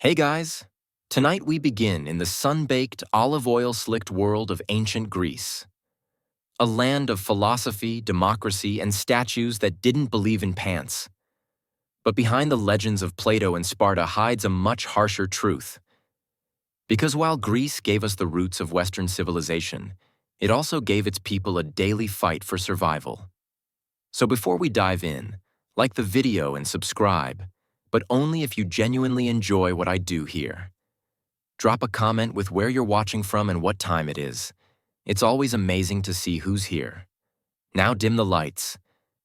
Hey guys! Tonight we begin in the sun-baked, olive oil-slicked world of ancient Greece. A land of philosophy, democracy, and statues that didn't believe in pants. But behind the legends of Plato and Sparta hides a much harsher truth. Because while Greece gave us the roots of Western civilization, it also gave its people a daily fight for survival. So before we dive in, like the video and subscribe, but only if you genuinely enjoy what I do here. Drop a comment with where you're watching from and what time it is. It's always amazing to see who's here. Now dim the lights.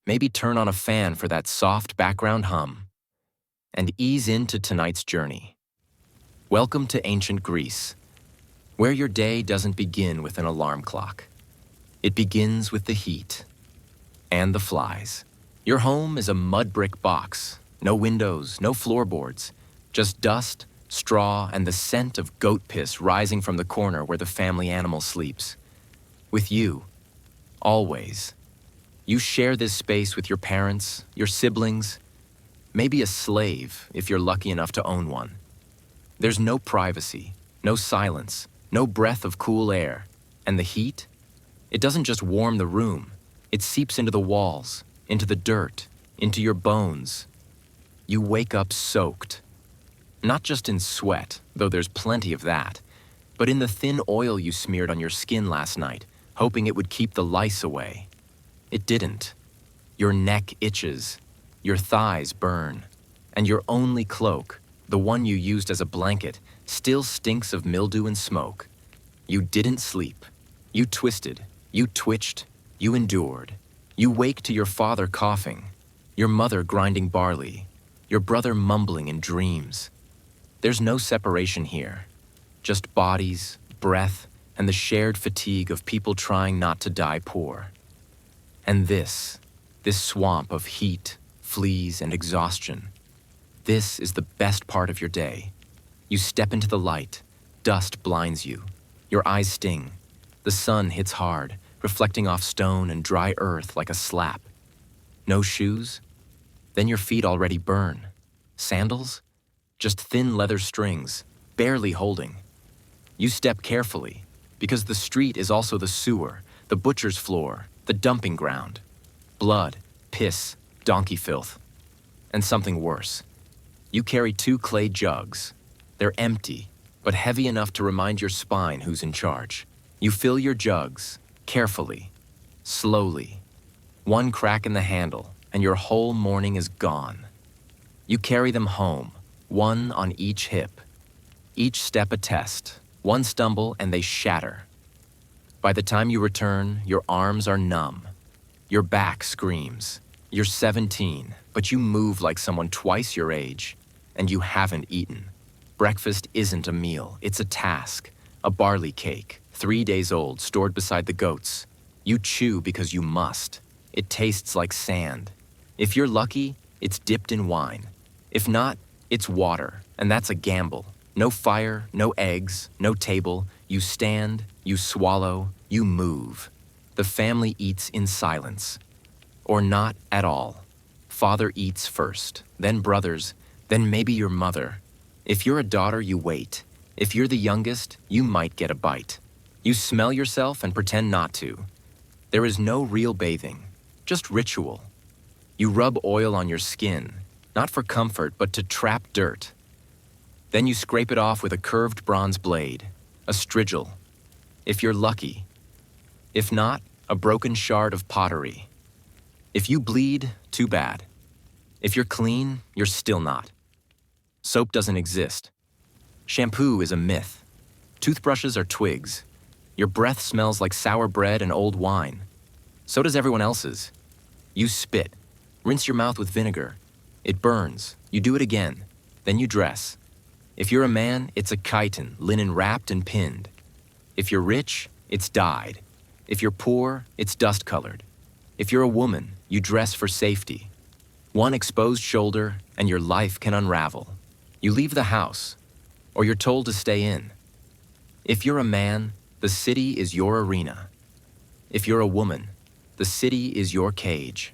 Maybe turn on a fan for that soft background hum. And ease into tonight's journey. Welcome to ancient Greece, where your day doesn't begin with an alarm clock. It begins with the heat and the flies. Your home is a mud brick box. No windows, no floorboards, just dust, straw, and the scent of goat piss rising from the corner where the family animal sleeps. With you, always. You share this space with your parents, your siblings, maybe a slave if you're lucky enough to own one. There's no privacy, no silence, no breath of cool air. And the heat? It doesn't just warm the room, it seeps into the walls, into the dirt, into your bones. You wake up soaked. Not just in sweat, though there's plenty of that, but in the thin oil you smeared on your skin last night, hoping it would keep the lice away. It didn't. Your neck itches, your thighs burn, and your only cloak, the one you used as a blanket, still stinks of mildew and smoke. You didn't sleep. You twisted, you twitched, you endured. You wake to your father coughing, your mother grinding barley, your brother mumbling in dreams. There's no separation here, just bodies, breath, and the shared fatigue of people trying not to die poor. And this swamp of heat, fleas, and exhaustion, this is the best part of your day. You step into the light, dust blinds you, your eyes sting, the sun hits hard, reflecting off stone and dry earth like a slap. No shoes? Then your feet already burn. Sandals? Just thin leather strings, barely holding. You step carefully, because the street is also the sewer, the butcher's floor, the dumping ground. Blood, piss, donkey filth. And something worse. You carry 2 clay jugs. They're empty, but heavy enough to remind your spine who's in charge. You fill your jugs, carefully, slowly. One crack in the handle, and your whole morning is gone. You carry them home, one on each hip. Each step a test, one stumble and they shatter. By the time you return, your arms are numb. Your back screams. You're 17, but you move like someone twice your age, and you haven't eaten. Breakfast isn't a meal, it's a task. A barley cake, 3 days old, stored beside the goats. You chew because you must. It tastes like sand. If you're lucky, it's dipped in wine. If not, it's water, and that's a gamble. No fire, no eggs, no table. You stand, you swallow, you move. The family eats in silence. Or not at all. Father eats first, then brothers, then maybe your mother. If you're a daughter, you wait. If you're the youngest, you might get a bite. You smell yourself and pretend not to. There is no real bathing, just ritual. You rub oil on your skin, not for comfort, but to trap dirt. Then you scrape it off with a curved bronze blade, a strigil, if you're lucky. If not, a broken shard of pottery. If you bleed, too bad. If you're clean, you're still not. Soap doesn't exist. Shampoo is a myth. Toothbrushes are twigs. Your breath smells like sour bread and old wine. So does everyone else's. You spit. Rinse your mouth with vinegar. It burns. You do it again. Then you dress. If you're a man, it's a chiton, linen wrapped and pinned. If you're rich, it's dyed. If you're poor, it's dust-colored. If you're a woman, you dress for safety. One exposed shoulder, and your life can unravel. You leave the house, or you're told to stay in. If you're a man, the city is your arena. If you're a woman, the city is your cage.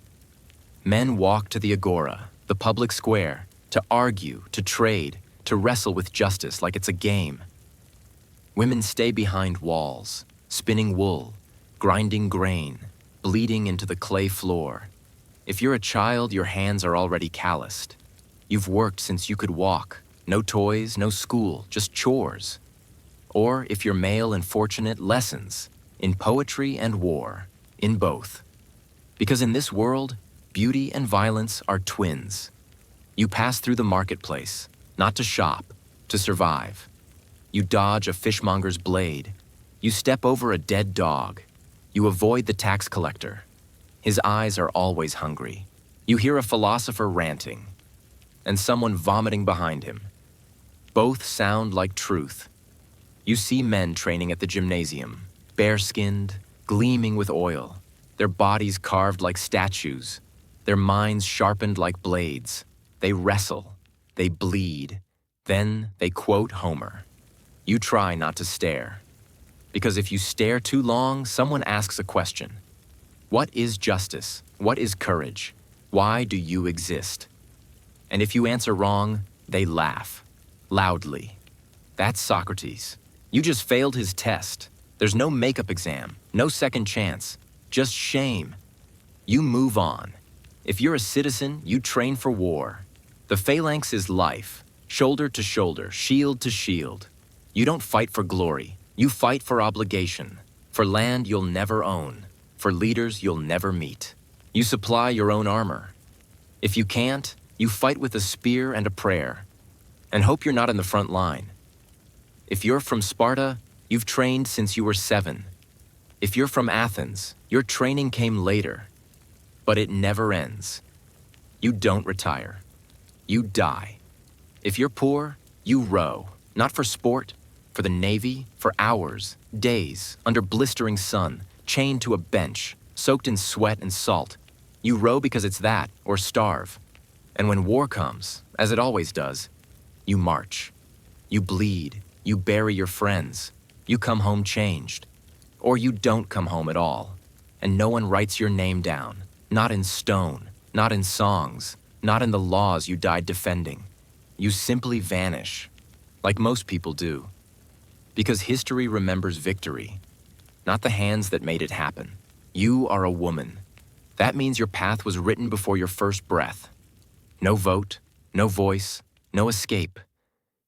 Men walk to the agora, the public square, to argue, to trade, to wrestle with justice like it's a game. Women stay behind walls, spinning wool, grinding grain, bleeding into the clay floor. If you're a child, your hands are already calloused. You've worked since you could walk. No toys, no school, just chores. Or, if you're male and fortunate, lessons, in poetry and war, in both. Because in this world, beauty and violence are twins. You pass through the marketplace, not to shop, to survive. You dodge a fishmonger's blade. You step over a dead dog. You avoid the tax collector. His eyes are always hungry. You hear a philosopher ranting, and someone vomiting behind him. Both sound like truth. You see men training at the gymnasium, bare-skinned, gleaming with oil, their bodies carved like statues, their minds sharpened like blades. They wrestle, they bleed, then they quote Homer. You try not to stare, because if you stare too long, someone asks a question. What is justice? What is courage? Why do you exist? And if you answer wrong, they laugh, loudly. That's Socrates. You just failed his test. There's no makeup exam, no second chance, just shame. You move on. If you're a citizen, you train for war. The phalanx is life, shoulder to shoulder, shield to shield. You don't fight for glory, you fight for obligation, for land you'll never own, for leaders you'll never meet. You supply your own armor. If you can't, you fight with a spear and a prayer, and hope you're not in the front line. If you're from Sparta, you've trained since you were 7. If you're from Athens, your training came later, but it never ends. You don't retire. You die. If you're poor, you row, not for sport, for the Navy, for hours, days, under blistering sun, chained to a bench, soaked in sweat and salt. You row because it's that, or starve. And when war comes, as it always does, you march. You bleed. You bury your friends. You come home changed. Or you don't come home at all, and no one writes your name down, not in stone, not in songs, not in the laws you died defending. You simply vanish, like most people do. Because history remembers victory, not the hands that made it happen. You are a woman. That means your path was written before your first breath. No vote, no voice, no escape.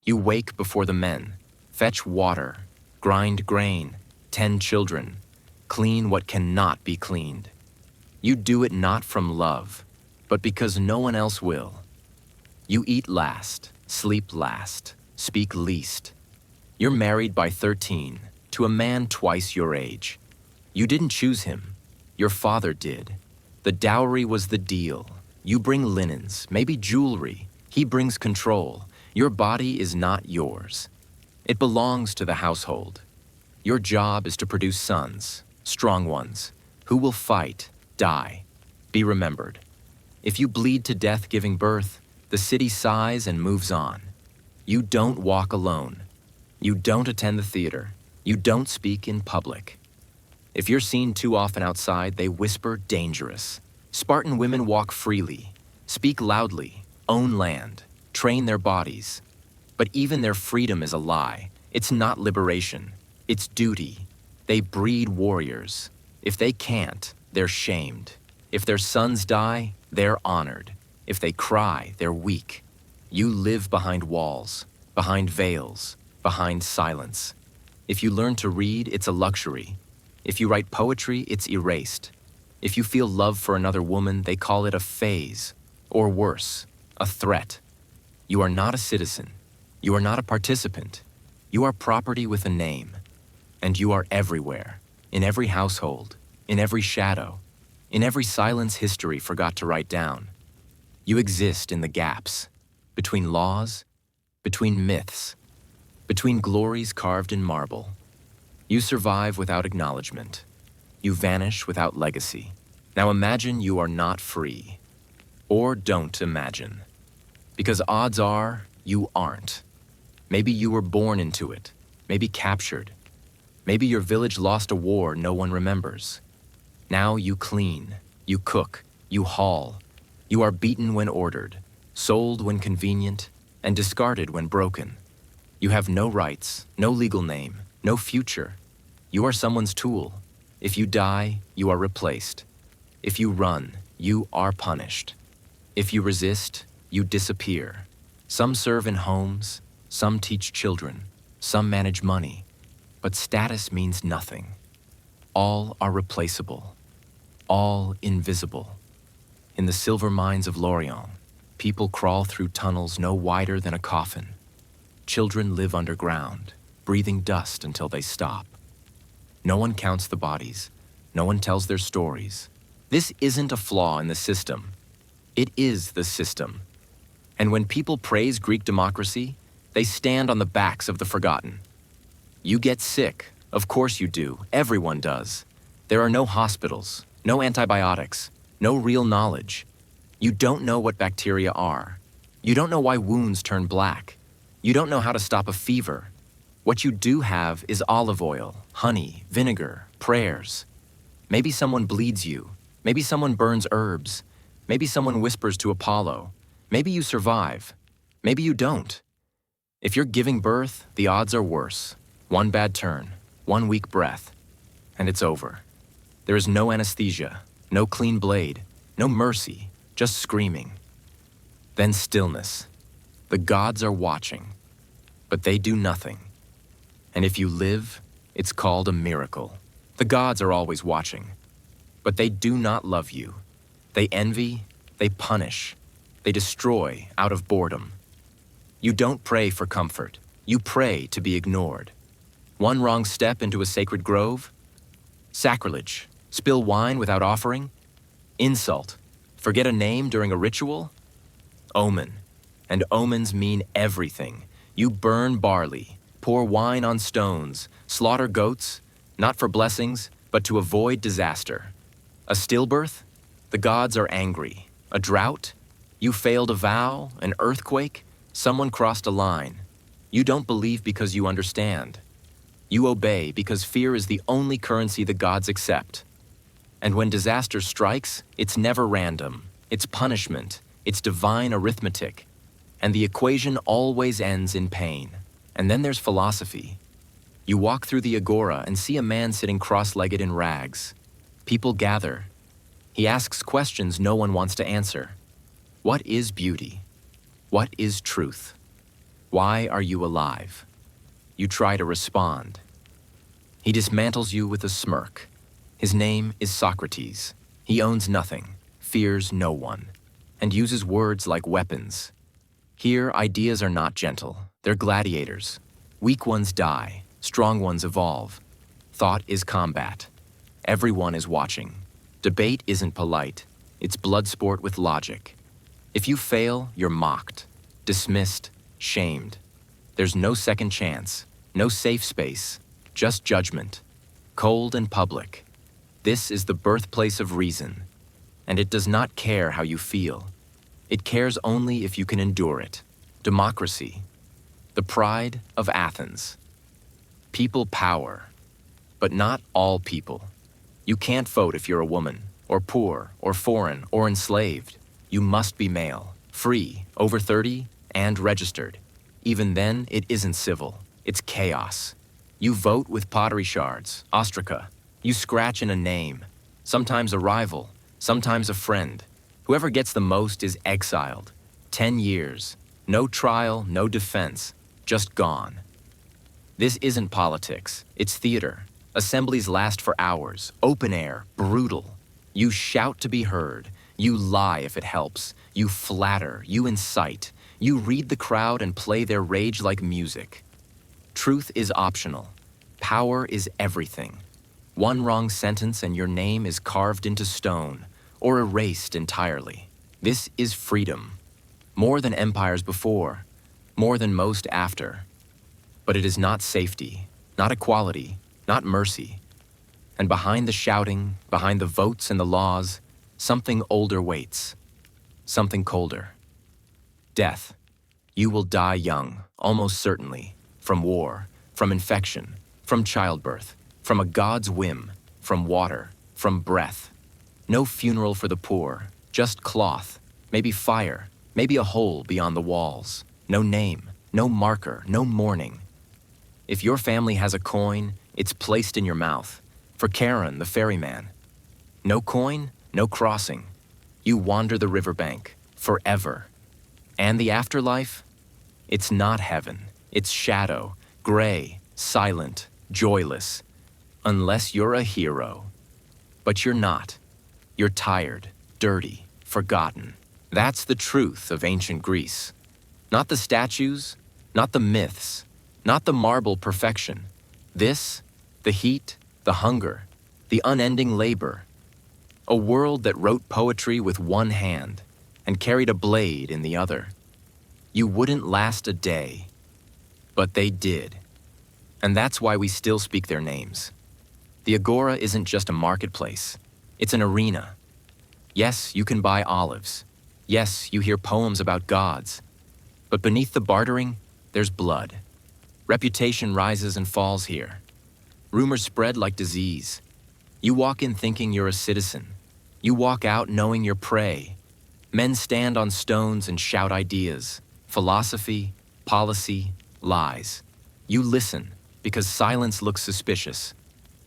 You wake before the men, fetch water, grind grain, tend children, clean what cannot be cleaned. You do it not from love, but because no one else will. You eat last, sleep last, speak least. You're married by 13 to a man twice your age. You didn't choose him. Your father did. The dowry was the deal. You bring linens, maybe jewelry. He brings control. Your body is not yours. It belongs to the household. Your job is to produce sons, strong ones, who will fight, die, be remembered. If you bleed to death giving birth, the city sighs and moves on. You don't walk alone. You don't attend the theater. You don't speak in public. If you're seen too often outside, they whisper dangerous. Spartan women walk freely, speak loudly, own land, train their bodies. But even their freedom is a lie. It's not liberation. It's duty. They breed warriors. If they can't, they're shamed. If their sons die, they're honored. If they cry, they're weak. You live behind walls, behind veils, behind silence. If you learn to read, it's a luxury. If you write poetry, it's erased. If you feel love for another woman, they call it a phase, or worse, a threat. You are not a citizen. You are not a participant. You are property with a name. And you are everywhere, in every household, in every shadow, in every silence history forgot to write down. You exist in the gaps, between laws, between myths, between glories carved in marble. You survive without acknowledgement. You vanish without legacy. Now imagine you are not free. Or don't imagine. Because odds are, you aren't. Maybe you were born into it, maybe captured. Maybe your village lost a war no one remembers. Now you clean, you cook, you haul. You are beaten when ordered, sold when convenient, and discarded when broken. You have no rights, no legal name, no future. You are someone's tool. If you die, you are replaced. If you run, you are punished. If you resist, you disappear. Some serve in homes, some teach children, some manage money, but status means nothing. All are replaceable, all invisible. In the silver mines of Lorient, people crawl through tunnels no wider than a coffin. Children live underground, breathing dust until they stop. No one counts the bodies. No one tells their stories. This isn't a flaw in the system. It is the system. And when people praise Greek democracy, they stand on the backs of the forgotten. You get sick. Of course you do. Everyone does. There are no hospitals, no antibiotics, no real knowledge. You don't know what bacteria are. You don't know why wounds turn black. You don't know how to stop a fever. What you do have is olive oil, honey, vinegar, prayers. Maybe someone bleeds you. Maybe someone burns herbs. Maybe someone whispers to Apollo. Maybe you survive. Maybe you don't. If you're giving birth, the odds are worse. One bad turn, one weak breath, and it's over. There is no anesthesia, no clean blade, no mercy, just screaming. Then stillness. The gods are watching, but they do nothing. And if you live, it's called a miracle. The gods are always watching, but they do not love you. They envy, they punish, they destroy out of boredom. You don't pray for comfort. You pray to be ignored. One wrong step into a sacred grove? Sacrilege. Spill wine without offering? Insult. Forget a name during a ritual? Omen. And omens mean everything. You burn barley, pour wine on stones, slaughter goats, not for blessings, but to avoid disaster. A stillbirth? The gods are angry. A drought? You failed a vow, an earthquake? Someone crossed a line. You don't believe because you understand. You obey because fear is the only currency the gods accept. And when disaster strikes, it's never random. It's punishment. It's divine arithmetic. And the equation always ends in pain. And then there's philosophy. You walk through the agora and see a man sitting cross-legged in rags. People gather. He asks questions no one wants to answer. What is beauty? What is truth? Why are you alive? You try to respond. He dismantles you with a smirk. His name is Socrates. He owns nothing, fears no one, and uses words like weapons. Here, ideas are not gentle. They're gladiators. Weak ones die. Strong ones evolve. Thought is combat. Everyone is watching. Debate isn't polite. It's blood sport with logic. If you fail, you're mocked, dismissed, shamed. There's no second chance, no safe space, just judgment, cold and public. This is the birthplace of reason, and it does not care how you feel. It cares only if you can endure it. Democracy, the pride of Athens. People power, but not all people. You can't vote if you're a woman, or poor, or foreign, or enslaved. You must be male, free, over 30, and registered. Even then, it isn't civil. It's chaos. You vote with pottery shards, ostraca. You scratch in a name, sometimes a rival, sometimes a friend. Whoever gets the most is exiled. 10 years. No trial, no defense. Just gone. This isn't politics. It's theater. Assemblies last for hours. Open air. Brutal. You shout to be heard. You lie if it helps. You flatter. You incite. You read the crowd and play their rage like music. Truth is optional. Power is everything. One wrong sentence and your name is carved into stone or erased entirely. This is freedom. More than empires before, more than most after. But it is not safety, not equality, not mercy. And behind the shouting, behind the votes and the laws, something older waits. Something colder. Death. You will die young, almost certainly, from war, from infection, from childbirth, from a god's whim, from water, from breath. No funeral for the poor, just cloth, maybe fire, maybe a hole beyond the walls. No name, no marker, no mourning. If your family has a coin, it's placed in your mouth. For Charon, the ferryman. No coin, no crossing. You wander the riverbank, forever. And the afterlife? It's not heaven. It's shadow, gray, silent, joyless. Unless you're a hero. But you're not. You're tired, dirty, forgotten. That's the truth of ancient Greece. Not the statues, not the myths, not the marble perfection. This, the heat, the hunger, the unending labor. A world that wrote poetry with one hand and carried a blade in the other. You wouldn't last a day, but they did. And that's why we still speak their names. The Agora isn't just a marketplace, it's an arena. Yes, you can buy olives. Yes, you hear poems about gods. But beneath the bartering, there's blood. Reputation rises and falls here. Rumors spread like disease. You walk in thinking you're a citizen. You walk out knowing you're prey. Men stand on stones and shout ideas. Philosophy, policy, lies. You listen because silence looks suspicious.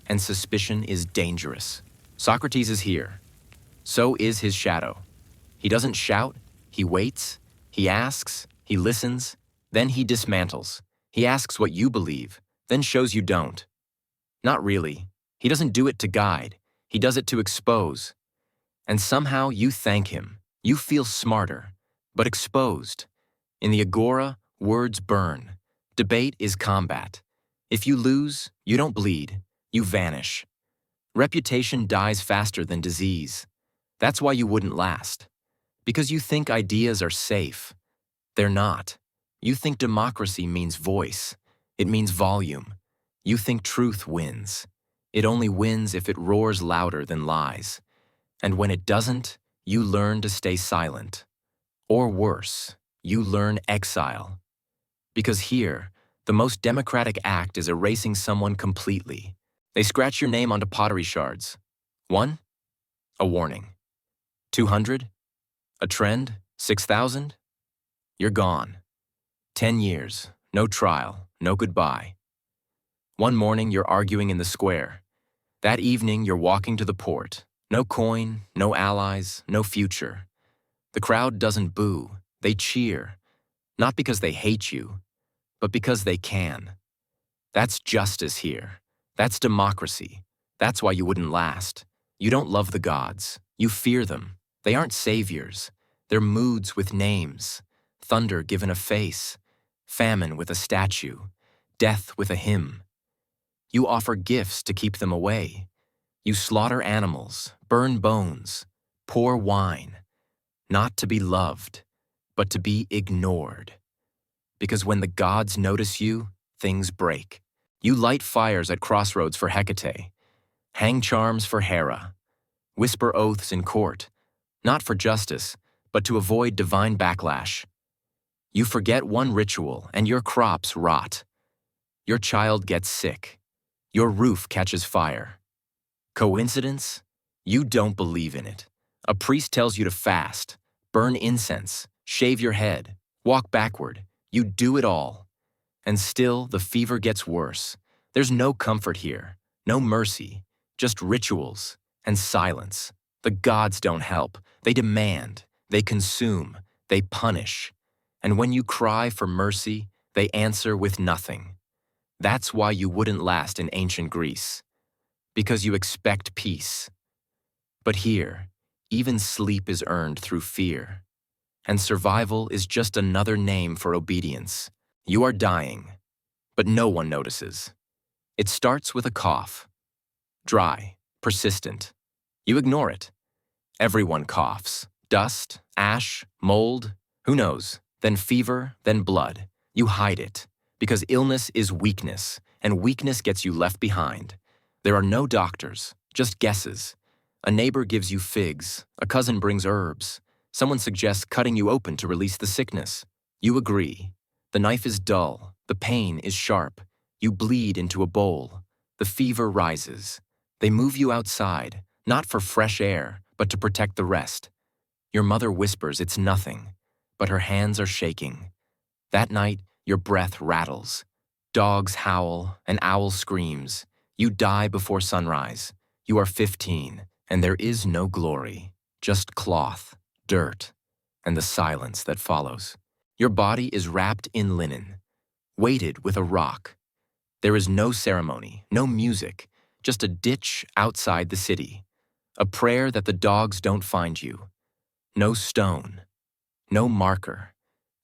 And suspicion is dangerous. Socrates is here. So is his shadow. He doesn't shout, he waits, he asks, he listens, then he dismantles. He asks what you believe, then shows you don't. Not really. He doesn't do it to guide. He does it to expose. And somehow you thank him. You feel smarter, but exposed. In the Agora, words burn. Debate is combat. If you lose, you don't bleed. You vanish. Reputation dies faster than disease. That's why you wouldn't last. Because you think ideas are safe. They're not. You think democracy means voice. It means volume. You think truth wins. It only wins if it roars louder than lies. And when it doesn't, you learn to stay silent. Or worse, you learn exile. Because here, the most democratic act is erasing someone completely. They scratch your name onto pottery shards. 1? A warning. 200? A trend? 6,000? You're gone. 10 years, no trial, no goodbye. One morning, you're arguing in the square. That evening, you're walking to the port. No coin, no allies, no future. The crowd doesn't boo, they cheer. Not because they hate you, but because they can. That's justice here. That's democracy. That's why you wouldn't last. You don't love the gods. You fear them. They aren't saviors. They're moods with names. Thunder given a face. Famine with a statue. Death with a hymn. You offer gifts to keep them away. You slaughter animals, burn bones, pour wine. Not to be loved, but to be ignored. Because when the gods notice you, things break. You light fires at crossroads for Hecate, hang charms for Hera, whisper oaths in court, not for justice, but to avoid divine backlash. You forget one ritual and your crops rot. Your child gets sick. Your roof catches fire. Coincidence? You don't believe in it. A priest tells you to fast, burn incense, shave your head, walk backward. You do it all. And still, the fever gets worse. There's no comfort here, no mercy, just rituals and silence. The gods don't help. They demand, they consume, they punish. And when you cry for mercy, they answer with nothing. That's why you wouldn't last in ancient Greece. Because you expect peace. But here, even sleep is earned through fear. And survival is just another name for obedience. You are dying, but no one notices. It starts with a cough. Dry, persistent. You ignore it. Everyone coughs. Dust, ash, mold, who knows? Then fever, then blood. You hide it, because illness is weakness, and weakness gets you left behind. There are no doctors, just guesses. A neighbor gives you figs, a cousin brings herbs. Someone suggests cutting you open to release the sickness. You agree. The knife is dull, the pain is sharp. You bleed into a bowl. The fever rises. They move you outside, not for fresh air, but to protect the rest. Your mother whispers it's nothing, but her hands are shaking. That night, your breath rattles. Dogs howl, an owl screams. You die before sunrise. You are 15, and there is no glory, just cloth, dirt, and the silence that follows. Your body is wrapped in linen, weighted with a rock. There is no ceremony, no music, just a ditch outside the city. A prayer that the dogs don't find you. No stone, no marker.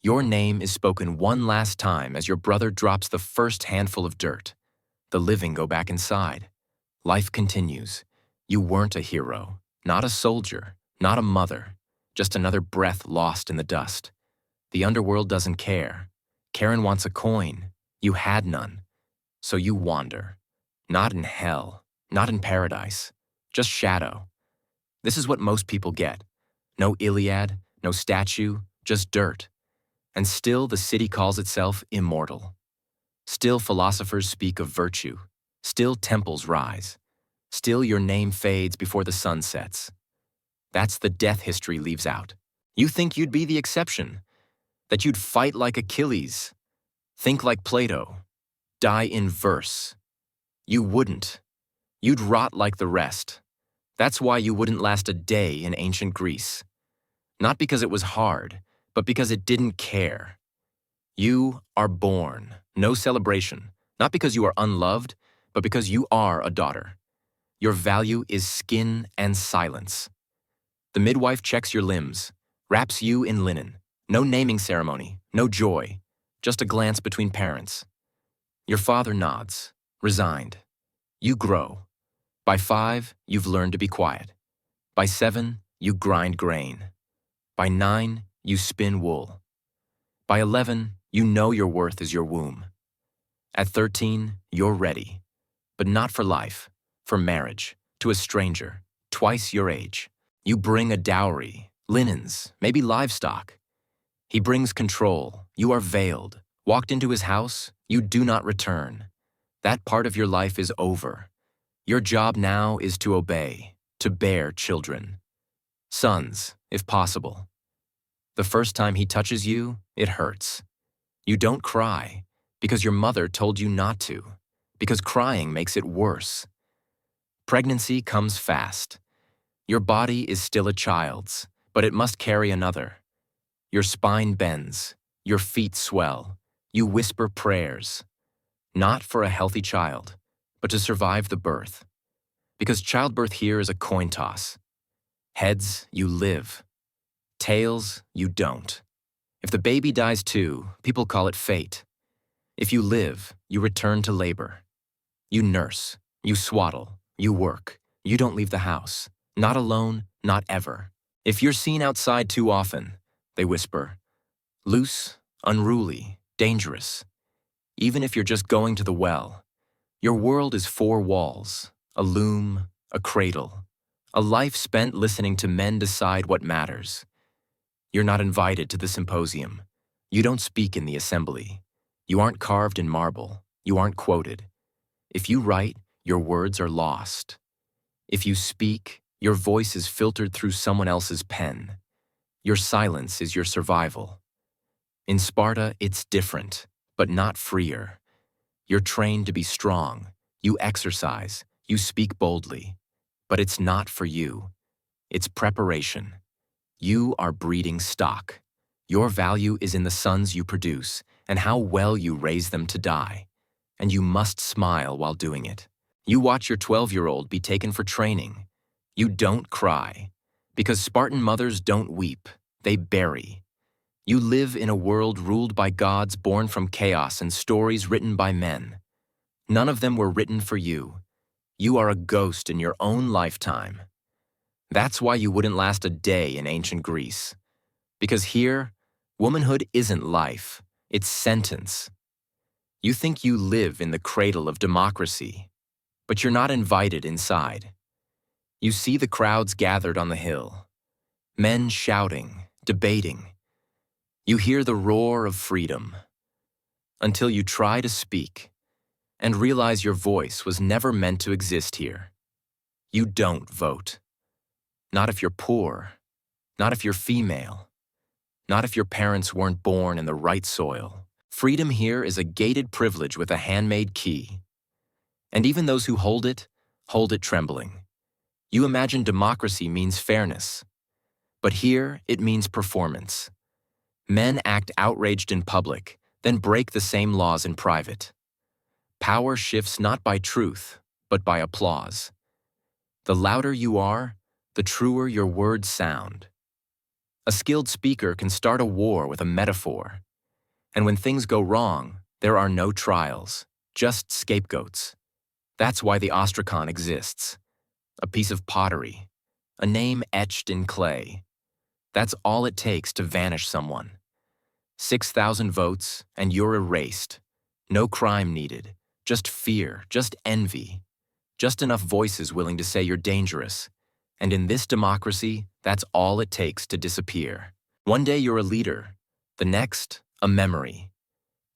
Your name is spoken one last time as your brother drops the first handful of dirt. The living go back inside. Life continues. You weren't a hero, not a soldier, not a mother, just another breath lost in the dust. The underworld doesn't care. Karen wants a coin. You had none. So you wander. Not in hell, not in paradise, just shadow. This is what most people get. No Iliad, no statue, just dirt. And still the city calls itself immortal. Still philosophers speak of virtue. Still temples rise. Still your name fades before the sun sets. That's the death history leaves out. You think you'd be the exception, that you'd fight like Achilles, think like Plato, die in verse. You wouldn't. You'd rot like the rest. That's why you wouldn't last a day in ancient Greece. Not because it was hard, but because it didn't care. You are born, no celebration, not because you are unloved, but because you are a daughter. Your value is skin and silence. The midwife checks your limbs, wraps you in linen. No naming ceremony, no joy, just a glance between parents. Your father nods, resigned. You grow. By 5, you've learned to be quiet. By 7, you grind grain. By 9, you spin wool. By 11, you know your worth is your womb. At 13, you're ready. But not for life, for marriage, to a stranger, twice your age. You bring a dowry, linens, maybe livestock. He brings control. You are veiled. Walked into his house, you do not return. That part of your life is over. Your job now is to obey, to bear children. Sons, if possible. The first time he touches you, it hurts. You don't cry, because your mother told you not to, because crying makes it worse. Pregnancy comes fast. Your body is still a child's, but it must carry another. Your spine bends, your feet swell, you whisper prayers. Not for a healthy child, but to survive the birth. Because childbirth here is a coin toss. Heads, you live. Tails, you don't. If the baby dies too, people call it fate. If you live, you return to labor. You nurse, you swaddle, you work. You don't leave the house. Not alone, not ever. If you're seen outside too often, they whisper, loose, unruly, dangerous. Even if you're just going to the well, your world is 4 walls, a loom, a cradle, a life spent listening to men decide what matters. You're not invited to the symposium. You don't speak in the assembly. You aren't carved in marble. You aren't quoted. If you write, your words are lost. If you speak, your voice is filtered through someone else's pen. Your silence is your survival. In Sparta, it's different, but not freer. You're trained to be strong. You exercise. You speak boldly. But it's not for you. It's preparation. You are breeding stock. Your value is in the sons you produce and how well you raise them to die. And you must smile while doing it. You watch your 12-year-old be taken for training. You don't cry. Because Spartan mothers don't weep. They bury. You live in a world ruled by gods born from chaos and stories written by men. None of them were written for you. You are a ghost in your own lifetime. That's why you wouldn't last a day in ancient Greece. Because here, womanhood isn't life, it's sentence. You think you live in the cradle of democracy, but you're not invited inside. You see the crowds gathered on the hill, men shouting, debating. You hear the roar of freedom, until you try to speak and realize your voice was never meant to exist here. You don't vote. Not if you're poor, not if you're female, Not if your parents weren't born in the right soil. Freedom here is a gated privilege with a handmade key. And even those who hold it trembling. You imagine democracy means fairness. But here, it means performance. Men act outraged in public, then break the same laws in private. Power shifts not by truth, but by applause. The louder you are, the truer your words sound. A skilled speaker can start a war with a metaphor. And when things go wrong, there are no trials, just scapegoats. That's why the ostracon exists. A piece of pottery, a name etched in clay. That's all it takes to vanish someone. 6,000 votes, and you're erased. No crime needed, just fear, just envy. Just enough voices willing to say you're dangerous. And in this democracy, that's all it takes to disappear. One day you're a leader, the next, a memory.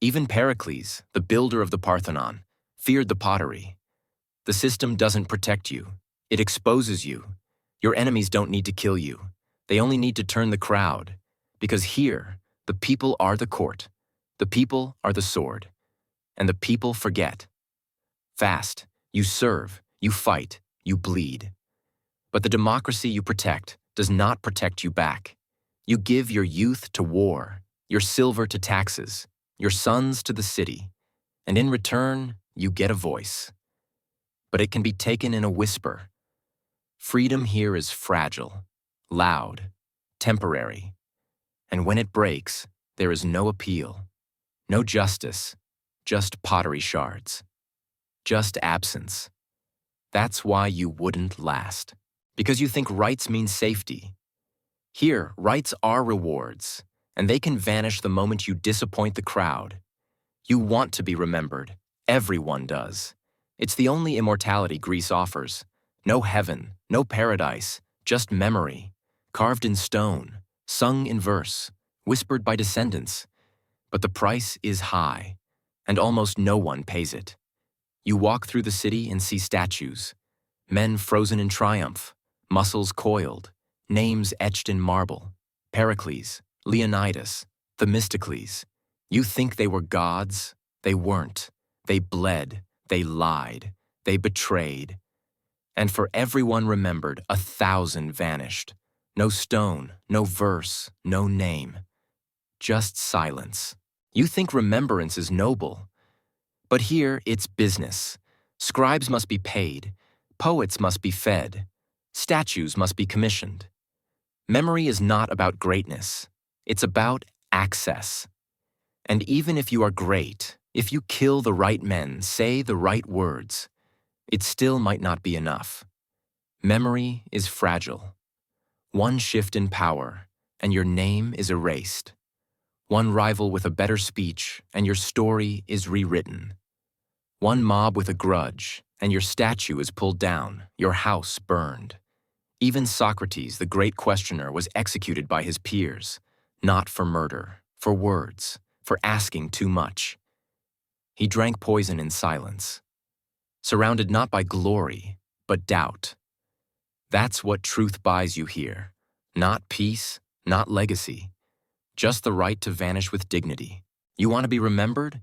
Even Pericles, the builder of the Parthenon, feared the pottery. The system doesn't protect you. It exposes you. Your enemies don't need to kill you. They only need to turn the crowd. Because here, the people are the court. The people are the sword. And the people forget. Fast, you serve, you fight, you bleed. But the democracy you protect does not protect you back. You give your youth to war, your silver to taxes, your sons to the city, and in return, you get a voice. But it can be taken in a whisper. Freedom here is fragile, loud, temporary. And when it breaks, there is no appeal, no justice, just pottery shards, just absence. That's why you wouldn't last. Because you think rights mean safety. Here, rights are rewards, and they can vanish the moment you disappoint the crowd. You want to be remembered. Everyone does. It's the only immortality Greece offers. No heaven, no paradise, just memory, carved in stone, sung in verse, whispered by descendants. But the price is high, and almost no one pays it. You walk through the city and see statues, men frozen in triumph, muscles coiled, names etched in marble. Pericles, Leonidas, Themistocles. You think they were gods? They weren't. They bled, they lied, they betrayed. And for everyone remembered, 1,000 vanished. No stone, no verse, no name. Just silence. You think remembrance is noble. But here, it's business. Scribes must be paid. Poets must be fed. Statues must be commissioned. Memory is not about greatness. It's about access. And even if you are great, if you kill the right men, say the right words, it still might not be enough. Memory is fragile. One shift in power, and your name is erased. One rival with a better speech, and your story is rewritten. One mob with a grudge, and your statue is pulled down, your house burned. Even Socrates, the great questioner, was executed by his peers, not for murder, for words, for asking too much. He drank poison in silence, surrounded not by glory, but doubt. That's what truth buys you here. Not peace, not legacy, just the right to vanish with dignity. You want to be remembered?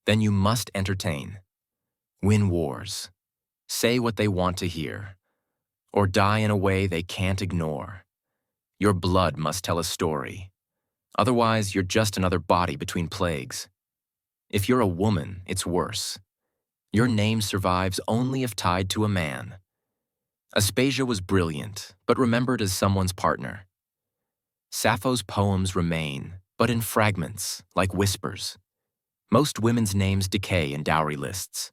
Then you must entertain. Win wars. Say what they want to hear. Or die in a way they can't ignore. Your blood must tell a story. Otherwise, you're just another body between plagues. If you're a woman, it's worse. Your name survives only if tied to a man. Aspasia was brilliant, but remembered as someone's partner. Sappho's poems remain, but in fragments, like whispers. Most women's names decay in dowry lists.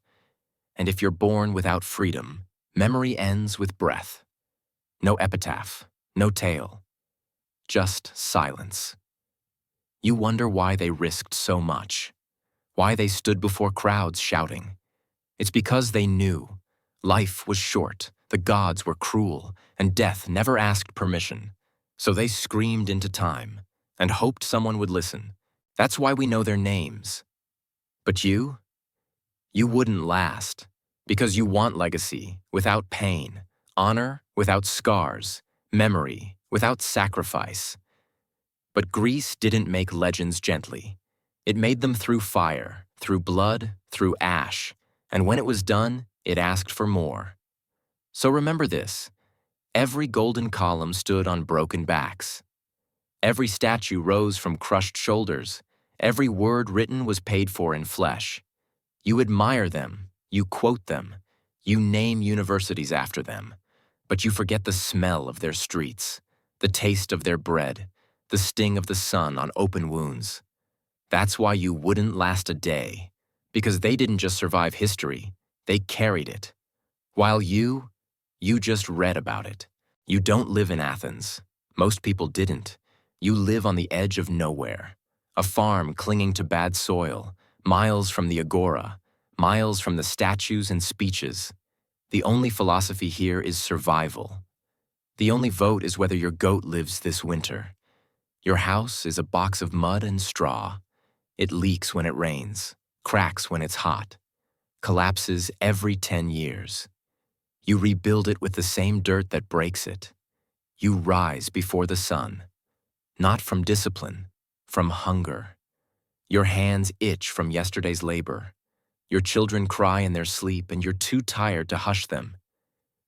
And if you're born without freedom, memory ends with breath. No epitaph, no tale, just silence. You wonder why they risked so much, why they stood before crowds shouting. It's because they knew life was short, the gods were cruel, and death never asked permission. So they screamed into time and hoped someone would listen. That's why we know their names. But you wouldn't last, because you want legacy without pain, honor without scars, memory without sacrifice. But Greece didn't make legends gently. It made them through fire, through blood, through ash, and when it was done, it asked for more. So remember this: every golden column stood on broken backs. Every statue rose from crushed shoulders. Every word written was paid for in flesh. You admire them, you quote them, you name universities after them, but you forget the smell of their streets, the taste of their bread, the sting of the sun on open wounds. That's why you wouldn't last a day, because they didn't just survive history, they carried it. While you just read about it. You don't live in Athens. Most people didn't. You live on the edge of nowhere. A farm clinging to bad soil, miles from the agora, miles from the statues and speeches. The only philosophy here is survival. The only vote is whether your goat lives this winter. Your house is a box of mud and straw. It leaks when it rains, cracks when it's hot, collapses every 10 years. You rebuild it with the same dirt that breaks it. You rise before the sun, not from discipline, from hunger. Your hands itch from yesterday's labor. Your children cry in their sleep and you're too tired to hush them.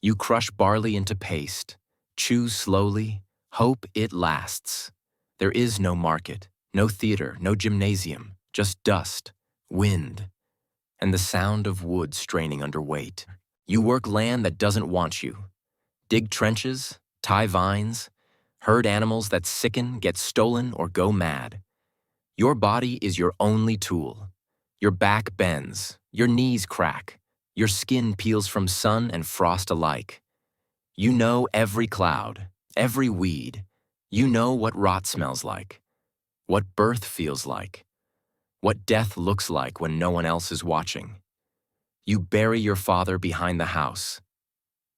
You crush barley into paste, chew slowly, hope it lasts. There is no market, no theater, no gymnasium, just dust, wind, and the sound of wood straining under weight. You work land that doesn't want you. Dig trenches, tie vines, herd animals that sicken, get stolen, or go mad. Your body is your only tool. Your back bends, your knees crack, your skin peels from sun and frost alike. You know every cloud, every weed. You know what rot smells like, what birth feels like, what death looks like when no one else is watching. You bury your father behind the house.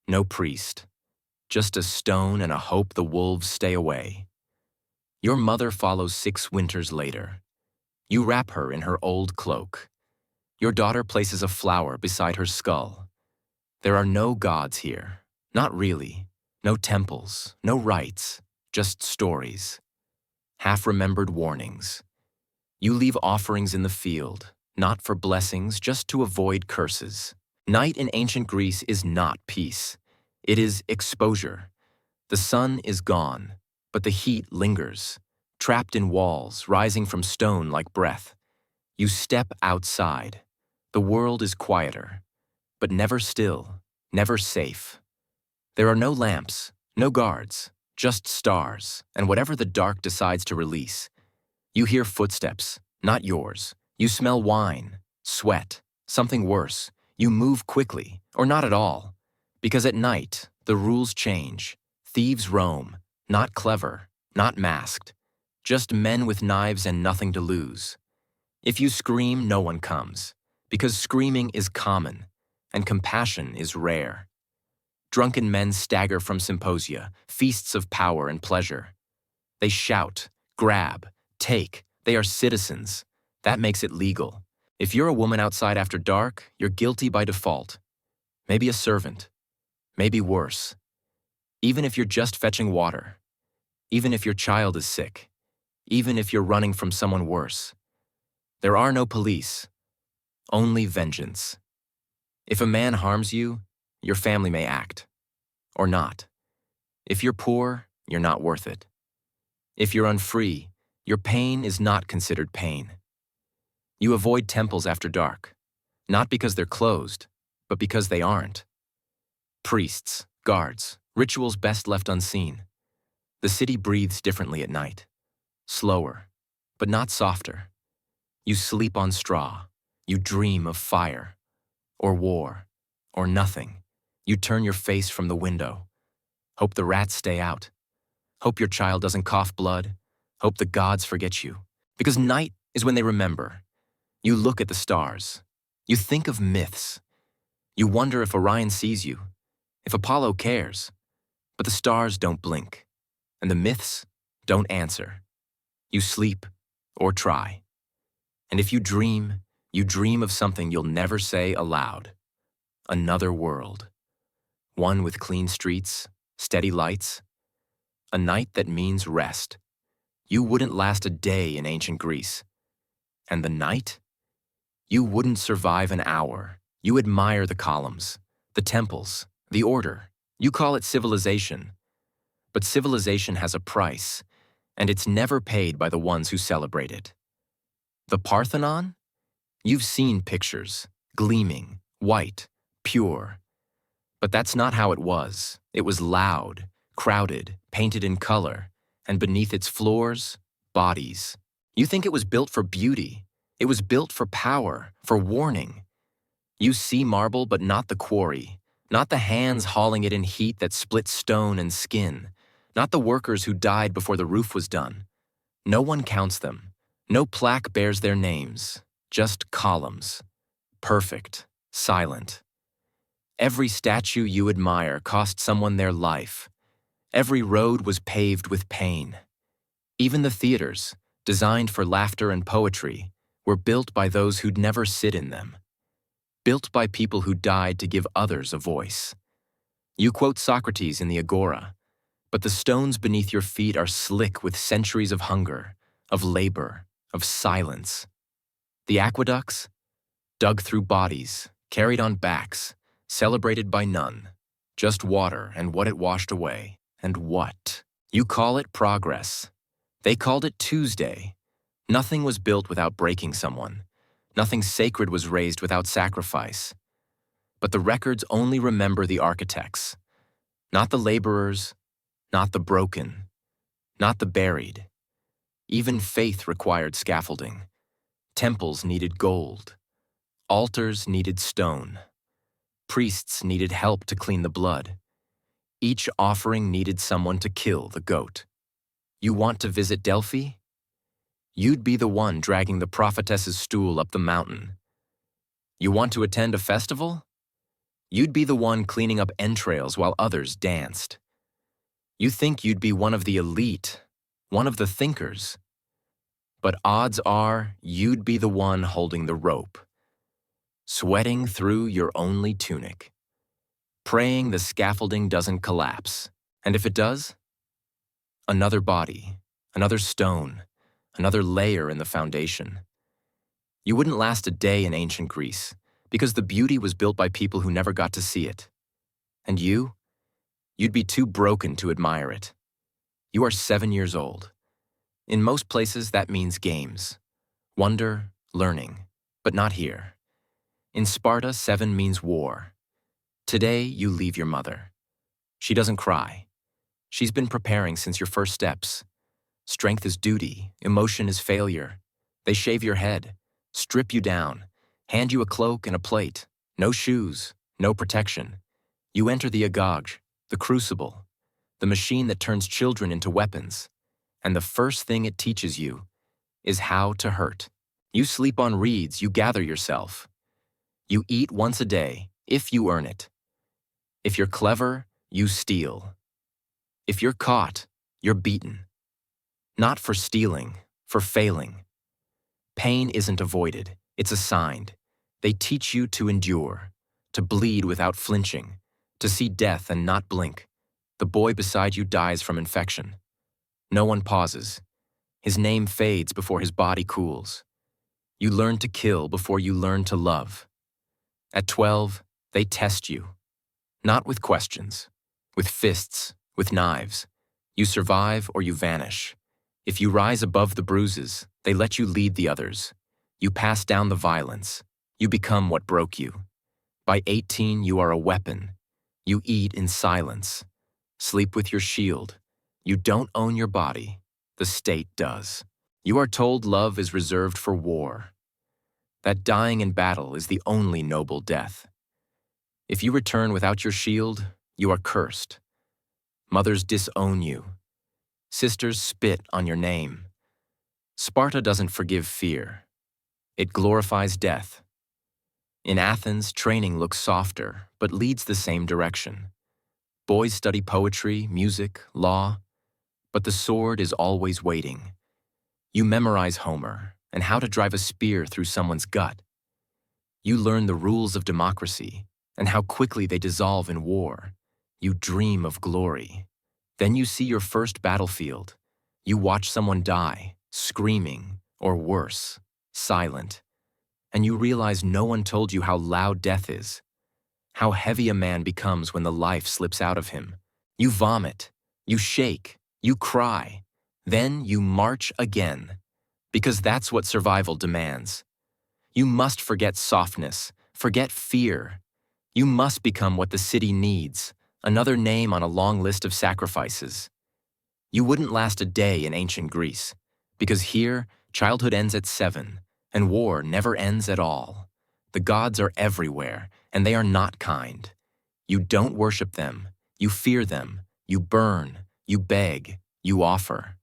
No priest, just a stone and a hope the wolves stay away. Your mother follows 6 winters later. You wrap her in her old cloak. Your daughter places a flower beside her skull. There are no gods here, not really. No temples, no rites, just stories. Half-remembered warnings. You leave offerings in the field, not for blessings, just to avoid curses. Night in ancient Greece is not peace. It is exposure. The sun is gone, but the heat lingers, trapped in walls, rising from stone like breath. You step outside. The world is quieter, but never still, never safe. There are no lamps, no guards, just stars, and whatever the dark decides to release. You hear footsteps, not yours. You smell wine, sweat, something worse. You move quickly, or not at all. Because at night, the rules change. Thieves roam, not clever, not masked. Just men with knives and nothing to lose. If you scream, no one comes. Because screaming is common, and compassion is rare. Drunken men stagger from symposia, feasts of power and pleasure. They shout, grab, take. They are citizens. That makes it legal. If you're a woman outside after dark, you're guilty by default. Maybe a servant. Maybe worse. Even if you're just fetching water. Even if your child is sick. Even if you're running from someone worse. There are no police. Only vengeance. If a man harms you, your family may act. Or not. If you're poor, you're not worth it. If you're unfree, your pain is not considered pain. You avoid temples after dark, not because they're closed, but because they aren't. Priests, guards, rituals best left unseen. The city breathes differently at night. Slower, but not softer. You sleep on straw. You dream of fire, or war, or nothing. You turn your face from the window. Hope the rats stay out. Hope your child doesn't cough blood. Hope the gods forget you. Because night is when they remember. You look at the stars. You think of myths. You wonder if Orion sees you, if Apollo cares. But the stars don't blink, and the myths don't answer. You sleep, or try. And if you dream of something you'll never say aloud. Another world. One with clean streets, steady lights. A night that means rest. You wouldn't last a day in ancient Greece. And the night? You wouldn't survive an hour. You admire the columns, the temples, the order. You call it civilization. But civilization has a price, and it's never paid by the ones who celebrate it. The Parthenon? You've seen pictures, gleaming, white, pure. But that's not how it was. It was loud, crowded, painted in color, and beneath its floors, bodies. You think it was built for beauty. It was built for power, for warning. You see marble, but not the quarry, not the hands hauling it in heat that split stone and skin, not the workers who died before the roof was done. No one counts them. No plaque bears their names, just columns. Perfect, silent. Every statue you admire cost someone their life. Every road was paved with pain. Even the theaters, designed for laughter and poetry, were built by those who'd never sit in them. Built by people who died to give others a voice. You quote Socrates in the Agora, but the stones beneath your feet are slick with centuries of hunger, of labor, of silence. The aqueducts? Dug through bodies, carried on backs, celebrated by none. Just water and what it washed away. And what? You call it progress. They called it Tuesday. Nothing was built without breaking someone. Nothing sacred was raised without sacrifice. But the records only remember the architects. Not the laborers, not the broken, not the buried. Even faith required scaffolding. Temples needed gold. Altars needed stone. Priests needed help to clean the blood. Each offering needed someone to kill the goat. You want to visit Delphi? You'd be the one dragging the prophetess's stool up the mountain. You want to attend a festival? You'd be the one cleaning up entrails while others danced. You think you'd be one of the elite, one of the thinkers. But odds are you'd be the one holding the rope, sweating through your only tunic, praying the scaffolding doesn't collapse. And if it does? Another body, another stone, another layer in the foundation. You wouldn't last a day in ancient Greece because the beauty was built by people who never got to see it. And you'd be too broken to admire it. You are 7 years old. In most places, that means games, wonder, learning, but not here. In Sparta, 7 means war. Today, you leave your mother. She doesn't cry. She's been preparing since your first steps. Strength is duty, emotion is failure. They shave your head, strip you down, hand you a cloak and a plate, no shoes, no protection. You enter the agog, the crucible, the machine that turns children into weapons. And the first thing it teaches you is how to hurt. You sleep on reeds, you gather yourself. You eat once a day, if you earn it. If you're clever, you steal. If you're caught, you're beaten. Not for stealing, for failing. Pain isn't avoided, it's assigned. They teach you to endure, to bleed without flinching, to see death and not blink. The boy beside you dies from infection. No one pauses. His name fades before his body cools. You learn to kill before you learn to love. At 12, they test you. Not with questions, with fists, with knives. You survive or you vanish. If you rise above the bruises, they let you lead the others. You pass down the violence. You become what broke you. By 18, you are a weapon. You eat in silence. Sleep with your shield. You don't own your body. The state does. You are told love is reserved for war. That dying in battle is the only noble death. If you return without your shield, you are cursed. Mothers disown you. Sisters spit on your name. Sparta doesn't forgive fear. It glorifies death. In Athens, training looks softer, but leads the same direction. Boys study poetry, music, law, but the sword is always waiting. You memorize Homer and how to drive a spear through someone's gut. You learn the rules of democracy and how quickly they dissolve in war. You dream of glory. Then you see your first battlefield, You watch someone die, screaming, or worse, silent, and you realize no one told you how loud death is, how heavy a man becomes when the life slips out of him. You vomit, you shake, you cry, then you march again, because that's what survival demands. You must forget softness, forget fear. You must become what the city needs, another name on a long list of sacrifices. You wouldn't last a day in ancient Greece, because here, childhood ends at 7, and war never ends at all. The gods are everywhere, and they are not kind. You don't worship them, you fear them, you burn, you beg, you offer.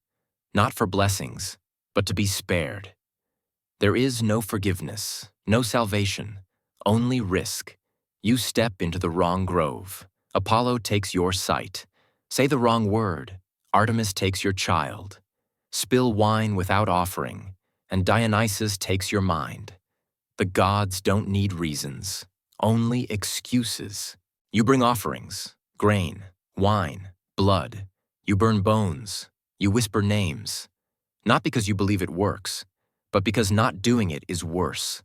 Not for blessings, but to be spared. There is no forgiveness, no salvation, only risk. You step into the wrong grove. Apollo takes your sight. Say the wrong word. Artemis takes your child. Spill wine without offering, and Dionysus takes your mind. The gods don't need reasons, only excuses. You bring offerings, grain, wine, blood. You burn bones. You whisper names. Not because you believe it works, but because not doing it is worse.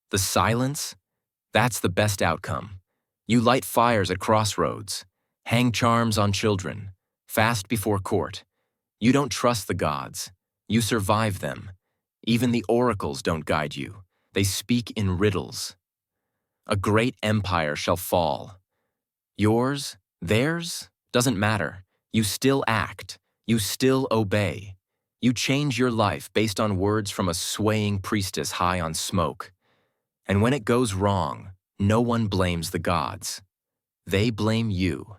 The silence? That's the best outcome. You light fires at crossroads, hang charms on children, fast before court. You don't trust the gods. You survive them. Even the oracles don't guide you. They speak in riddles. A great empire shall fall. Yours, theirs, doesn't matter. You still act. You still obey. You change your life based on words from a swaying priestess high on smoke. And when it goes wrong, no one blames the gods. They blame you.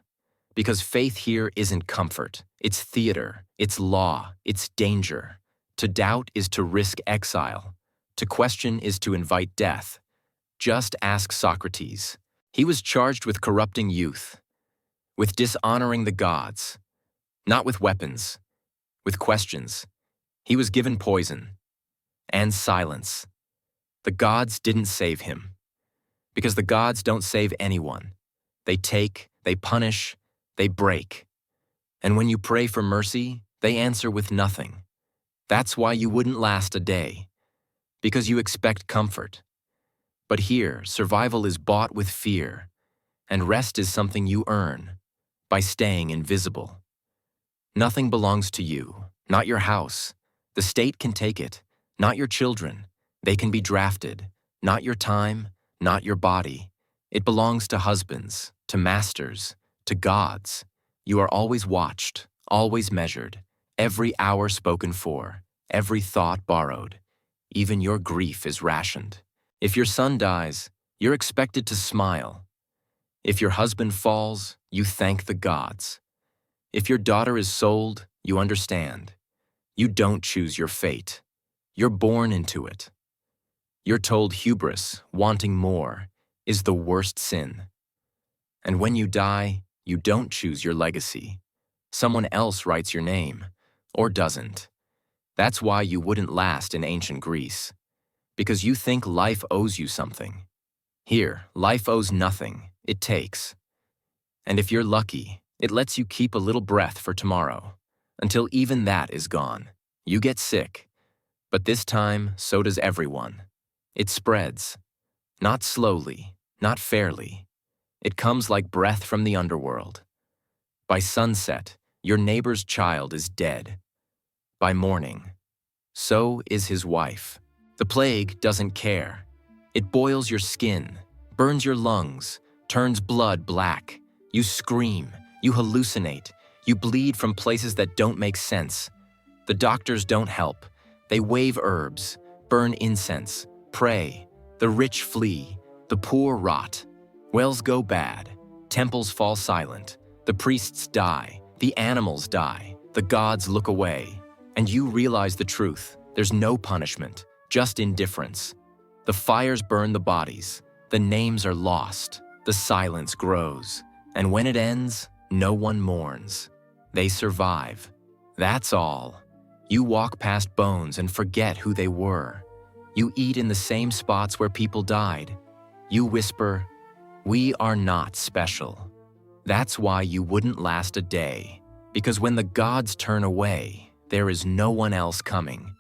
Because faith here isn't comfort. It's theater. It's law. It's danger. To doubt is to risk exile. To question is to invite death. Just ask Socrates. He was charged with corrupting youth, with dishonoring the gods, not with weapons, with questions. He was given poison and silence. The gods didn't save him, because the gods don't save anyone. They take, they punish, they break. And when you pray for mercy, they answer with nothing. That's why you wouldn't last a day, because you expect comfort. But here, survival is bought with fear, and rest is something you earn by staying invisible. Nothing belongs to you, not your house. The state can take it, not your children. They can be drafted, not your time, not your body. It belongs to husbands, to masters, to gods. You are always watched, always measured, every hour spoken for, every thought borrowed. Even your grief is rationed. If your son dies, you're expected to smile. If your husband falls, you thank the gods. If your daughter is sold, you understand. You don't choose your fate. You're born into it. You're told hubris, wanting more, is the worst sin. And when you die, you don't choose your legacy. Someone else writes your name, or doesn't. That's why you wouldn't last in ancient Greece. Because you think life owes you something. Here, life owes nothing, it takes. And if you're lucky, it lets you keep a little breath for tomorrow, until even that is gone. You get sick, but this time, so does everyone. It spreads. Not slowly, not fairly. It comes like breath from the underworld. By sunset, your neighbor's child is dead. By morning, so is his wife. The plague doesn't care. It boils your skin, burns your lungs, turns blood black. You scream, you hallucinate, you bleed from places that don't make sense. The doctors don't help. They wave herbs, burn incense, pray. The rich flee, the poor rot. Wells go bad, temples fall silent, the priests die, the animals die, the gods look away. And you realize the truth. There's no punishment, just indifference. The fires burn the bodies, the names are lost, the silence grows. And when it ends, no one mourns. They survive. That's all. You walk past bones and forget who they were. You eat in the same spots where people died. You whisper, "We are not special." That's why you wouldn't last a day. Because when the gods turn away, There is no one else coming.